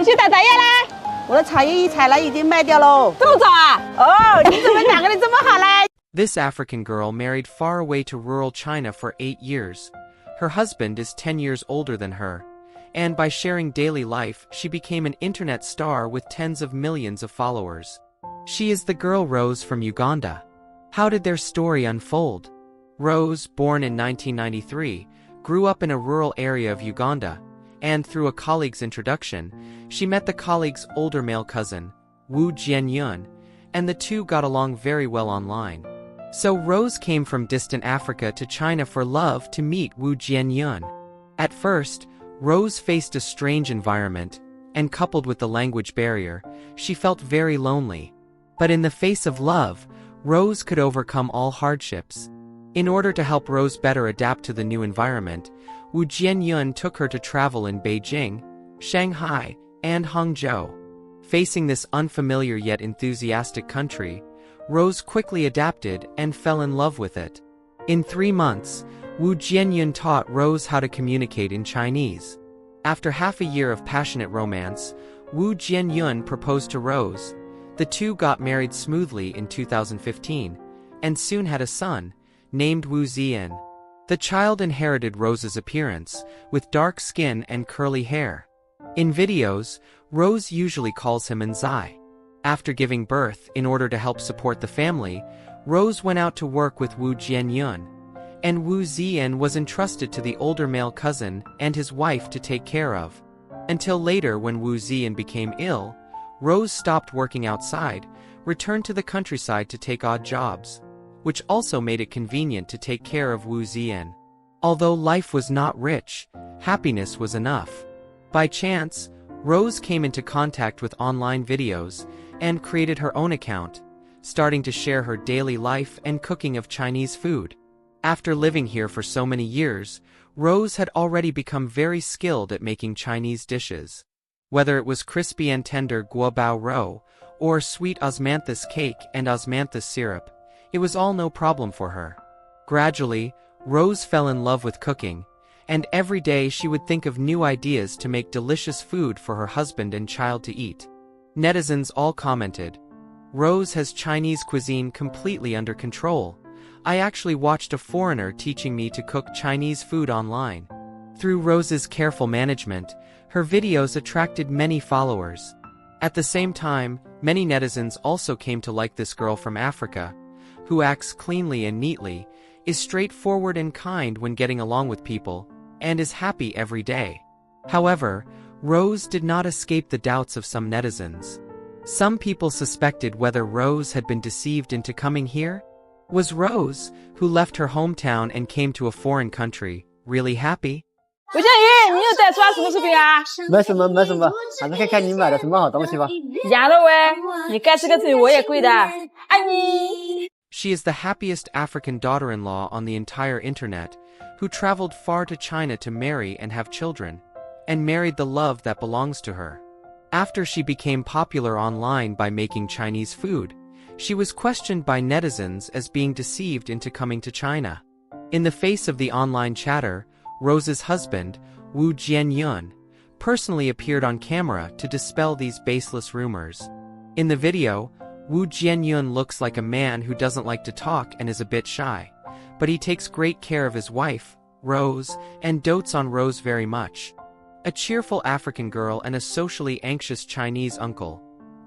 你去打茶叶啦？我的茶叶一采来已经卖掉喽。这么早啊？哦，你怎么两个人这么好嘞？ This African girl married far away to rural China for 8 years. Her husband is 10 years older than her. And by sharing daily life, she became an internet star with tens of millions of followers. She is the girl Rose from Uganda. How did their story unfold? Rose, born in 1993, grew up in a rural area of Uganda, and through a colleague's introduction, she met the colleague's older male cousin, Wu Jianyun, and the two got along very well online. So Rose came from distant Africa to China for love to meet Wu Jianyun. At first, Rose faced a strange environment, and coupled with the language barrier, she felt very lonely. But in the face of love, Rose could overcome all hardships. In order to help Rose better adapt to the new environment, Wu Jianyun took her to travel in Beijing, Shanghai, and Hangzhou. Facing this unfamiliar yet enthusiastic country, Rose quickly adapted and fell in love with it. In 3 months, Wu Jianyun taught Rose how to communicate in Chinese. After half a year of passionate romance, Wu Jianyun proposed to Rose. The two got married smoothly in 2015, and soon had a son, named Wu Ziyan. The child inherited Rose's appearance, with dark skin and curly hair. In videos, Rose usually calls him Nzai. After giving birth, in order to help support the family, Rose went out to work with Wu Jianyun, and Wu Ziyan was entrusted to the older male cousin and his wife to take care of. Until later, when Wu Ziyan became ill, Rose stopped working outside, returned to the countryside to take odd jobs, which also made it convenient to take care of Wu Ziyan. Although life was not rich, happiness was enough. By chance, Rose came into contact with online videos and created her own account, starting to share her daily life and cooking of Chinese food. After living here for so many years, Rose had already become very skilled at making Chinese dishes. Whether it was crispy and tender guobao roe, or sweet osmanthus cake and osmanthus syrup, it was all no problem for her. Gradually, Rose fell in love with cooking, and every day she would think of new ideas to make delicious food for her husband and child to eat. Netizens all commented, "Rose has Chinese cuisine completely under control. I actually watched a foreigner teaching me to cook Chinese food online." Through Rose's careful management, her videos attracted many followers. At the same time, many netizens also came to like this girl from Africa, who acts cleanly and neatly, is straightforward and kind when getting along with people, and is happy every day. However, Rose did not escape the doubts of some netizens. Some people suspected whether Rose had been deceived into coming here. Was Rose, who left her hometown and came to a foreign country, really happy? 刘建宇，你又在刷什么视频啊？没什么，没什么，俺们看看你买的什么好东西吧。丫头喂，你该吃个自己我也贵的，爱你。 She is the happiest African daughter-in-law on the entire internet, who traveled far to China to marry and have children, and married the love that belongs to her. After she became popular online by making Chinese food, she was questioned by netizens as being deceived into coming to China. In the face of the online chatter, Rose's husband, Wu Jianyun, personally appeared on camera to dispel these baseless rumors. In the video, Wu Jianyun looks like a man who doesn't like to talk and is a bit shy, but he takes great care of his wife, Rose, and dotes on Rose very much. A cheerful African girl and a socially anxious Chinese uncle,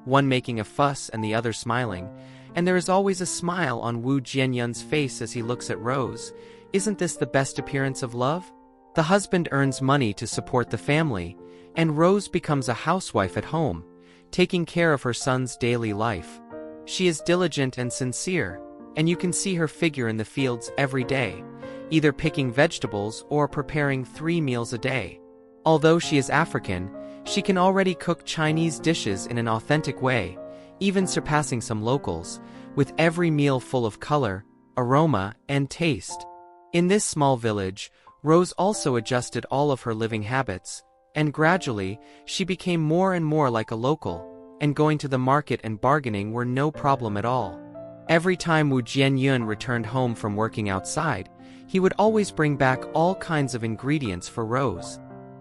one making a fuss and the other smiling, and there is always a smile on Wu Jianyun's face as he looks at Rose. Isn't this the best appearance of love? The husband earns money to support the family, and Rose becomes a housewife at home, taking care of her son's daily life. She is diligent and sincere, and you can see her figure in the fields every day, either picking vegetables or preparing 3 meals a day. Although she is African, she can already cook Chinese dishes in an authentic way, even surpassing some locals, with every meal full of color, aroma, and taste. In this small village, Rose also adjusted all of her living habits, and gradually, she became more and more like a local, and going to the market and bargaining were no problem at all. Every time Wu Jianyun returned home from working outside, he would always bring back all kinds of ingredients for Rose.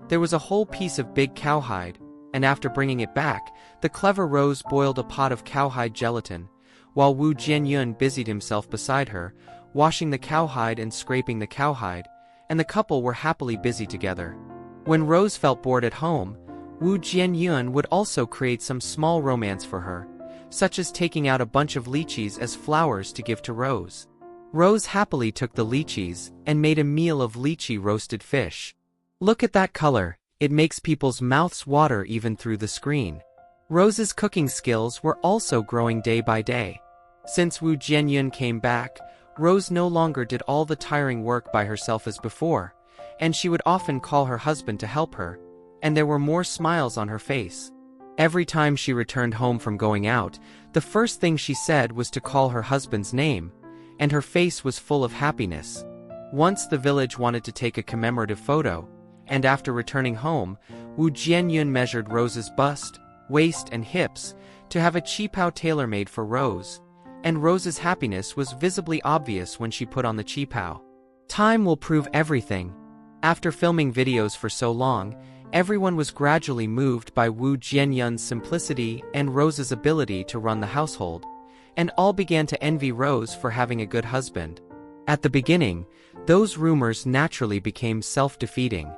There was a whole piece of big cowhide, and after bringing it back, the clever Rose boiled a pot of cowhide gelatin, while Wu Jianyun busied himself beside her, washing the cowhide and scraping the cowhide, and the couple were happily busy together. When Rose felt bored at home, Wu Jianyun would also create some small romance for her, such as taking out a bunch of lychees as flowers to give to Rose. Rose happily took the lychees and made a meal of lychee roasted fish. Look at that color, it makes people's mouths water even through the screen. Rose's cooking skills were also growing day by day. Since Wu Jianyun came back, Rose no longer did all the tiring work by herself as before, and she would often call her husband to help her, and there were more smiles on her face. Every time she returned home from going out, the first thing she said was to call her husband's name, and her face was full of happiness. Once the village wanted to take a commemorative photo, and after returning home, Wu Jianyun measured Rose's bust, waist and hips to have a qipao tailor-made for Rose, and Rose's happiness was visibly obvious when she put on the qipao. Time will prove everything. After filming videos for so long, everyone was gradually moved by Wu Jianyun's simplicity and Rose's ability to run the household, and all began to envy Rose for having a good husband. At the beginning, those rumors naturally became self-defeating.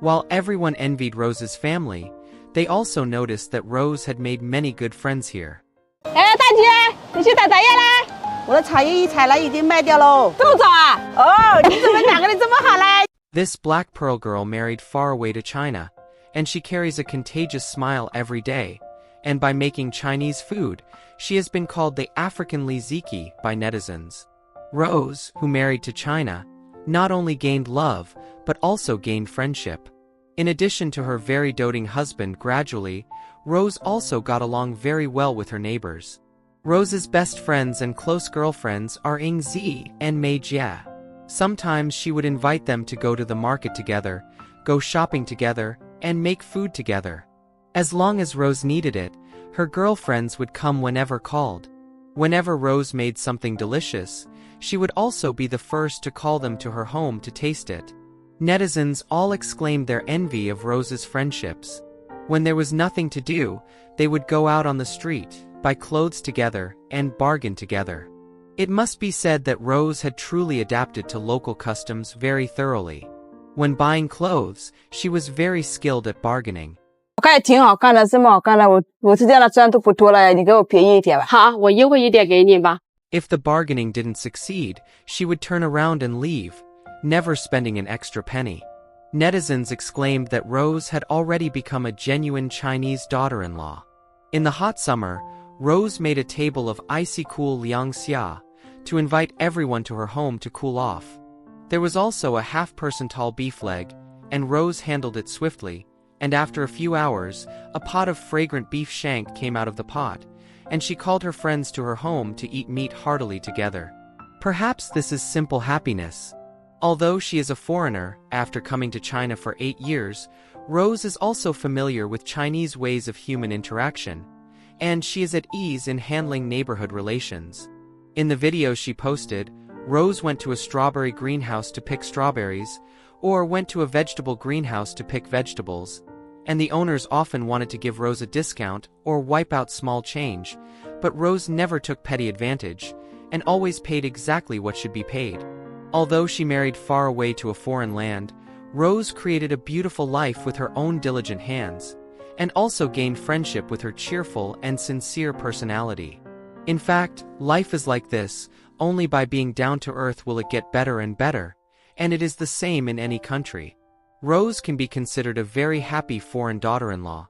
While everyone envied Rose's family, they also noticed that Rose had made many good friends here. 哎，大姐，你去打杂叶啦？我的茶叶一采来已经卖掉喽。这么早啊？哦，你怎么两个人这么好嘞？ This black pearl girl married far away to China, and she carries a contagious smile every day, and by making Chinese food, she has been called the African Li Ziqi by netizens. Rose, who married to China, not only gained love, but also gained friendship. In addition to her very doting husband gradually, Rose also got along very well with her neighbors. Rose's best friends and close girlfriends are Ying Zi and Mei Jia. Sometimes she would invite them to go to the market together, go shopping together, and make food together. As long as Rose needed it, her girlfriends would come whenever called. Whenever Rose made something delicious, she would also be the first to call them to her home to taste it. Netizens all exclaimed their envy of Rose's friendships. When there was nothing to do, they would go out on the street, buy clothes together, and bargain together. It must be said that Rose had truly adapted to local customs very thoroughly. When buying clothes, she was very skilled at bargaining. 我看挺好看的，这么好看的，我这样的穿都不多了，你给我便宜一点吧。好，我优惠一点给你吧。 If the bargaining didn't succeed, she would turn around and leave, never spending an extra penny. Netizens exclaimed that Rose had already become a genuine Chinese daughter-in-law. In the hot summer, Rose made a table of icy cool liangxia to invite everyone to her home to cool off. There was also a half-person tall beef leg, and Rose handled it swiftly, and after a few hours, a pot of fragrant beef shank came out of the pot, and she called her friends to her home to eat meat heartily together. Perhaps this is simple happiness. Although she is a foreigner, after coming to China for 8 years, Rose is also familiar with Chinese ways of human interaction, and she is at ease in handling neighborhood relations. In the video she posted, Rose went to a strawberry greenhouse to pick strawberries, or went to a vegetable greenhouse to pick vegetables, and the owners often wanted to give Rose a discount or wipe out small change, but Rose never took petty advantage, and always paid exactly what should be paid. Although she married far away to a foreign land, Rose created a beautiful life with her own diligent hands, and also gained friendship with her cheerful and sincere personality. In fact, life is like this, only by being down to earth will it get better and better, and it is the same in any country. Rose can be considered a very happy foreign daughter-in-law,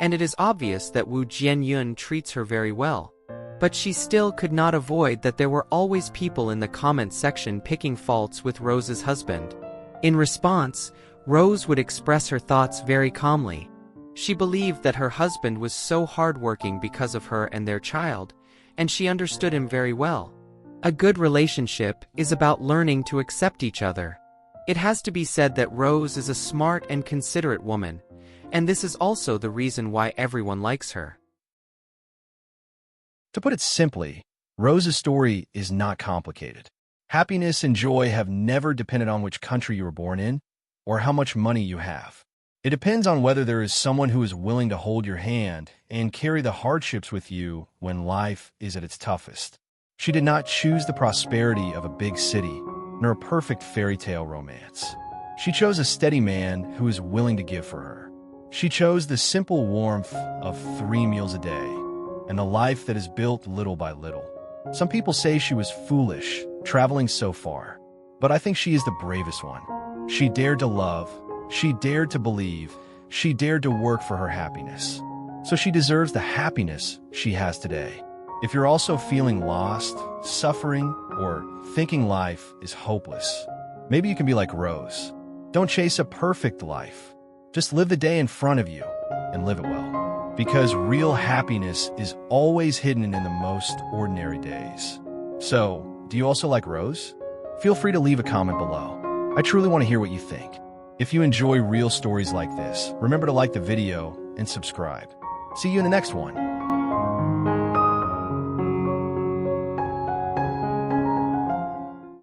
and it is obvious that Wu Jianyun treats her very well. But she still could not avoid that there were always people in the comment section picking faults with Rose's husband. In response, Rose would express her thoughts very calmly. She believed that her husband was so hardworking because of her and their child, and she understood him very well. A good relationship is about learning to accept each other. It has to be said that Rose is a smart and considerate woman, and this is also the reason why everyone likes her. To put it simply, Rose's story is not complicated. Happiness and joy have never depended on which country you were born in or how much money you have. It depends on whether there is someone who is willing to hold your hand and carry the hardships with you when life is at its toughest. She did not choose the prosperity of a big city, nor a perfect fairy tale romance. She chose a steady man who is willing to give for her. She chose the simple warmth of 3 meals a day, and a life that is built little by little. Some people say she was foolish, traveling so far, but I think she is the bravest one. She dared to love, she dared to believe, she dared to work for her happiness. So she deserves the happiness she has today. If you're also feeling lost, suffering, or thinking life is hopeless, maybe you can be like Rose. Don't chase a perfect life. Just live the day in front of you and live it well. Because real happiness is always hidden in the most ordinary days. So, do you also like Rose? Feel free to leave a comment below. I truly want to hear what you think. If you enjoy real stories like this, remember to like the video and subscribe. See you in the next one.